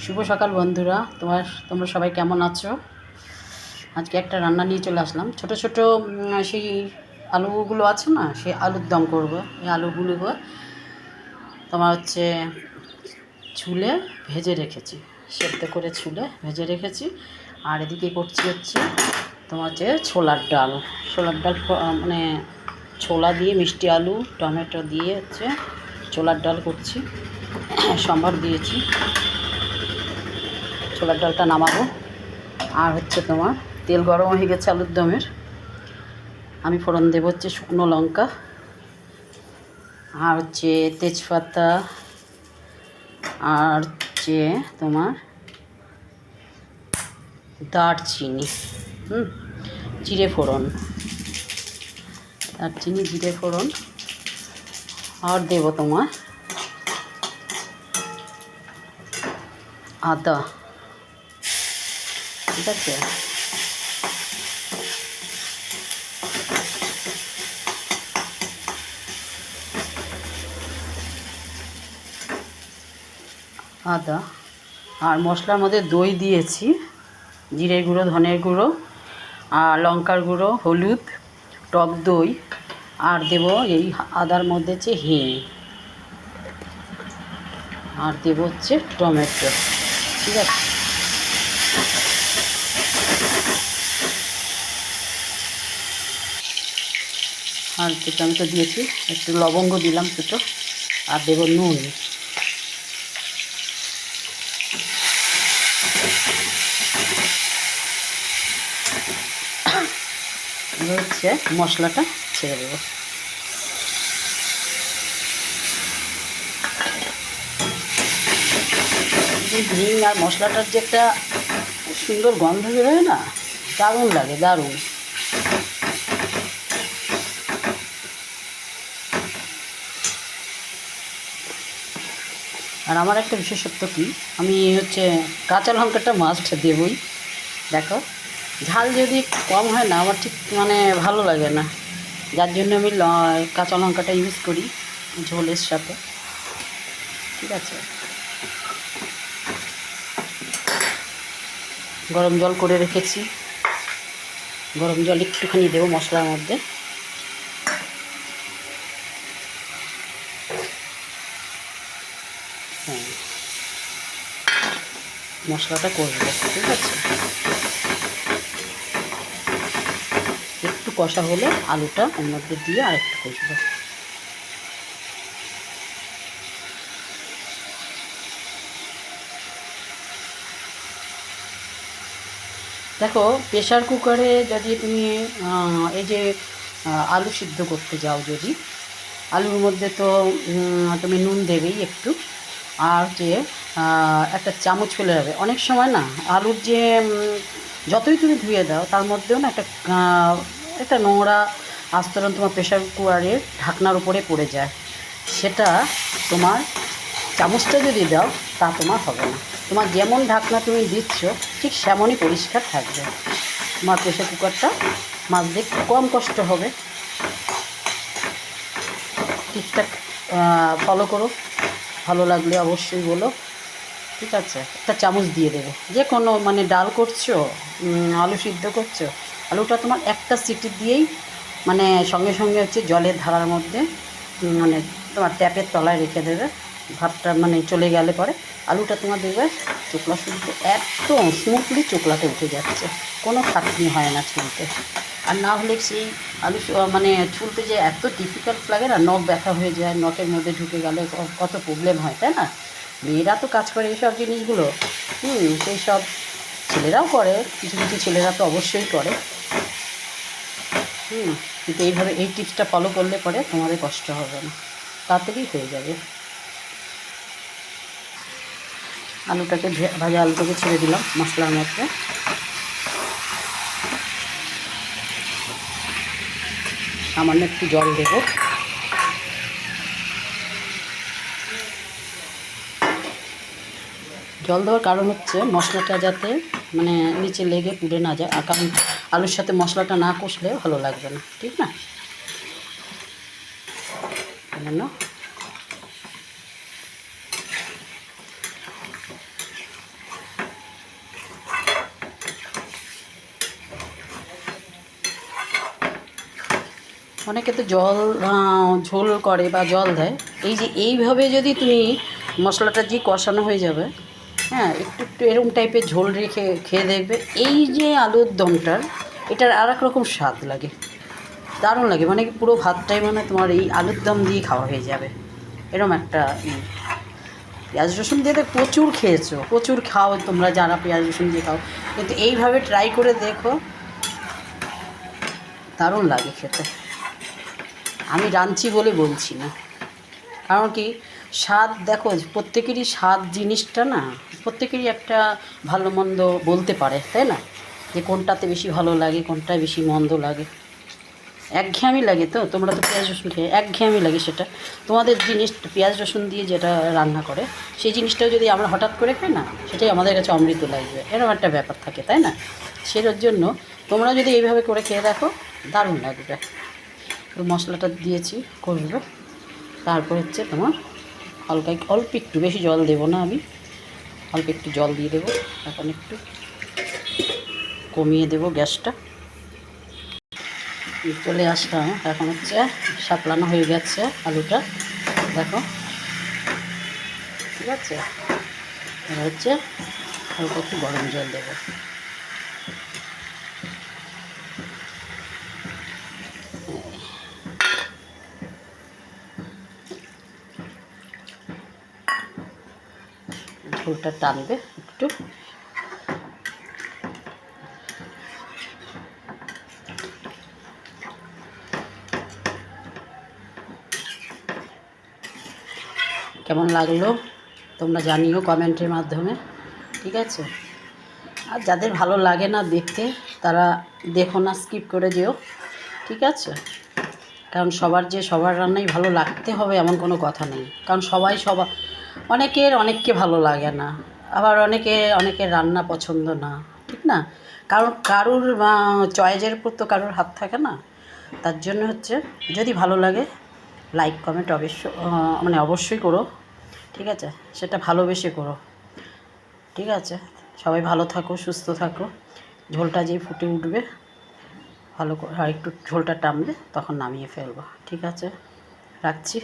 শুভ সকাল বন্ধুরা, তোমরা সবাই কেমন আছো? আজকে একটা রান্না নিয়ে চলে আসলাম। ছোট ছোট সেই আলুগুলো আছে না, সেই আলুর দম করবো। এই আলুগুলো তোমার হচ্ছে ছুলে ভেজে রেখেছি, সেদ্ধ করে ছুলে ভেজে রেখেছি। আর এদিকে করছি হচ্ছে তোমার হচ্ছে ছোলার ডাল। মানে ছোলা দিয়ে মিষ্টি আলু টমেটো দিয়ে হচ্ছে ছোলার ডাল করছি। সম্বার দিয়েছি, ছোলার ডালটা নামাবো। আর হচ্ছে তোমার তেল গরম হয়ে গেছে আলুর দমের। আমি ফোড়ন দেবো হচ্ছে শুকনো লঙ্কা, আর হচ্ছে তেজপাতা, আর হচ্ছে তোমার দারচিনি, জিরে ফোড়ন, দারচিনি জিরে ফোড়ন। আর দেবো তোমার আদা, ঠিক আছে। আদা আর মশলার মধ্যে দই দিয়েছি, জিরে গুঁড়ো, ধনের গুঁড়ো, আর লঙ্কার গুঁড়ো, হলুদ, টক দই। আর দেবো এই আদার মধ্যে হচ্ছে হিং, আর দেবো হচ্ছে টমেটো, ঠিক আছে। আর টমেটো দিয়েছি, একটু লবঙ্গ দিলাম দুটো, আর দেবো নুন। এবার হচ্ছে মশলাটা ছেড়ে দেবো। যে হিং আর মশলাটার যে একটা সুন্দর গন্ধ বেরোয় না, দারুণ লাগে, দারুণ। আর আমার একটা বিশেষত্ব কি, আমি হচ্ছে কাঁচা লঙ্কাটা মাস্ট দেবই। দেখো, ঝাল যদি কম হয় না আমার ঠিক মানে ভালো লাগে না, যার জন্য আমি কাঁচা লঙ্কাটা ইউজ করি ঝোলের সাথে, ঠিক আছে। গরম জল করে রেখেছি, গরম জল একটুখানি দেবো মশলার মধ্যে। হ্যাঁ, মশলাটা কষবো, ঠিক আছে। একটু কষা হলে আলুটা ওর মধ্যে দিয়ে আর একটু কষবো। দেখো, প্রেশার কুকারে যদি তুমি এই যে আলু সিদ্ধ করতে যাও, যদি আলুর মধ্যে তো তুমি নুন দেবেই একটু, আর যে একটা চামচ ফেলে যাবে। অনেক সময় না আলুর যে যতই তুমি ধুয়ে দাও তার মধ্যেও না একটা নোংরা আস্তরণ তোমার প্রেশার কুকারের ঢাকনার উপরে পড়ে যায়। সেটা তোমার চামচটা যদি দাও তা তোমার হবে না। তোমার যেমন ঢাকনা তুমি দিচ্ছ ঠিক সেমনই পরিষ্কার থাকবে তোমার প্রেশার কুকারটা। মাজতে একটু কম কষ্ট হবে। ঠিকঠাক ফলো করো, ভালো লাগলে অবশ্যই বলো, ঠিক আছে। একটা চামচ দিয়ে দেবে, যে কোনো মানে ডাল করছো, আলু সিদ্ধ করছো, আলুটা তোমার একটা সিটি দিয়েই মানে সঙ্গে সঙ্গে হচ্ছে জলের ধারার মধ্যে মানে তোমার ট্যাপের তলায় রেখে দেবে। ভাতটা মানে চলে গেলে পরে আলুটা তোমার দেখবে চোকলা শুনতে একদম স্মুথলি চোকলাতে উঠে যাচ্ছে, কোনো খাটনি হয় না ছুলতে। আর না হলে সেই আলু মানে ছুলতে যে এত ডিফিকাল্ট লাগে না, নখ ব্যথা হয়ে যায়, নখের মধ্যে ঢুকে গেলে কত প্রবলেম হয়, তাই না? মেয়েরা তো কাজ করে এইসব জিনিসগুলো, সেই সব ছেলেরাও করে, কিছু কিছু ছেলেরা তো অবশ্যই করে। কিন্তু এইভাবে এই টিপসটা ফলো করলে পরে তোমাদের কষ্ট হবে না, তাড়াতাড়ি হয়ে যাবে। আলুটাকে ভাজা আলুটাকে ছেড়ে দিলাম মশলার মধ্যে। সামান্য একটু জল দেবো। জল দেওয়ার কারণ হচ্ছে মশলাটা যাতে মানে নিচে লেগে পুড়ে না যায়, আর কারণ আলুর সাথে মশলাটা না কষলে ভালো লাগবে না, ঠিক না? অনেকে তো জল ঝোল করে বা জল দেয়। এই যে এইভাবে যদি তুমি মশলাটা যে কষানো হয়ে যাবে, হ্যাঁ, একটু একটু এরকম টাইপের ঝোল রেখে খেয়ে দেখবে, এই যে আলুর দমটার এটার আর এক রকম স্বাদ লাগে, দারুণ লাগে। মানে পুরো ভাতটাই মানে তোমার এই আলুর দম দিয়ে খাওয়া হয়ে যাবে, এরকম একটা পেঁয়াজ রসুন দিয়ে তো প্রচুর খেয়েছো, প্রচুর খাও তোমরা যারা পেঁয়াজ রসুন দিয়ে খাও, কিন্তু এইভাবে ট্রাই করে দেখো, দারুণ লাগে খেতে। আমি রাঁধছি বলে বলছি না, কারণ কি স্বাদ দেখো, প্রত্যেকেরই স্বাদ জিনিসটা না, প্রত্যেকেরই একটা ভালো মন্দ বলতে পারে, তাই না? যে কোনটাতে বেশি ভালো লাগে, কোনটা বেশি মন্দ লাগে। একঘেয়েমি লাগে তো, তোমরা তো পেঁয়াজ রসুন খেয়ে একঘেয়েমি লাগে, সেটা তোমাদের জিনিস পেঁয়াজ রসুন দিয়ে যেটা রান্না করে সেই জিনিসটাও যদি আমরা হঠাৎ করে খাই না, সেটাই আমাদের কাছে অমৃত লাগবে, এরকম একটা ব্যাপার থাকে, তাই না? সেটার জন্য তোমরা যদি এইভাবে করে খেয়ে দেখো, দারুণ লাগবে। তো মশলাটা দিয়েছি, কষবে, তারপর হচ্ছে তোমার হালকা অল্প একটু, বেশি জল দেবো না আমি, অল্প একটু জল দিয়ে দেবো। এখন একটু কমিয়ে দেবো গ্যাসটা। চলে আসলাম, এখন হচ্ছে সাপলানো হয়ে গেছে আলুটা, দেখো, ঠিক আছে? এবার হচ্ছে হালকা একটু গরম জল দেবো। ঝোলটা টানবে একটু। কেমন লাগলো তোমরা জানিও কমেন্টের মাধ্যমে, ঠিক আছে? আর যাদের ভালো লাগে না দেখতে, তারা দেখো না, স্কিপ করে যেও, ঠিক আছে? কারণ সবার যে সবার রান্নাই ভালো লাগতে হবে এমন কোনো কথা নেই, কারণ সবাই অনেকের অনেককে ভালো লাগে না, আবার অনেকের রান্না পছন্দ না, ঠিক না? কারণ কারুর চয়েসের উপর তো কারুর হাত থাকে না। তার জন্য হচ্ছে যদি ভালো লাগে লাইক কমেন্ট মানে অবশ্যই করো, ঠিক আছে? সেটা ভালোবেসে করো, ঠিক আছে? সবাই ভালো থাকো, সুস্থ থাকো। ঝোলটা যেই ফুটে উঠবে, ভালো করে আর একটু ঝোলটা টানবে, তখন নামিয়ে ফেলবো, ঠিক আছে? রাখছি।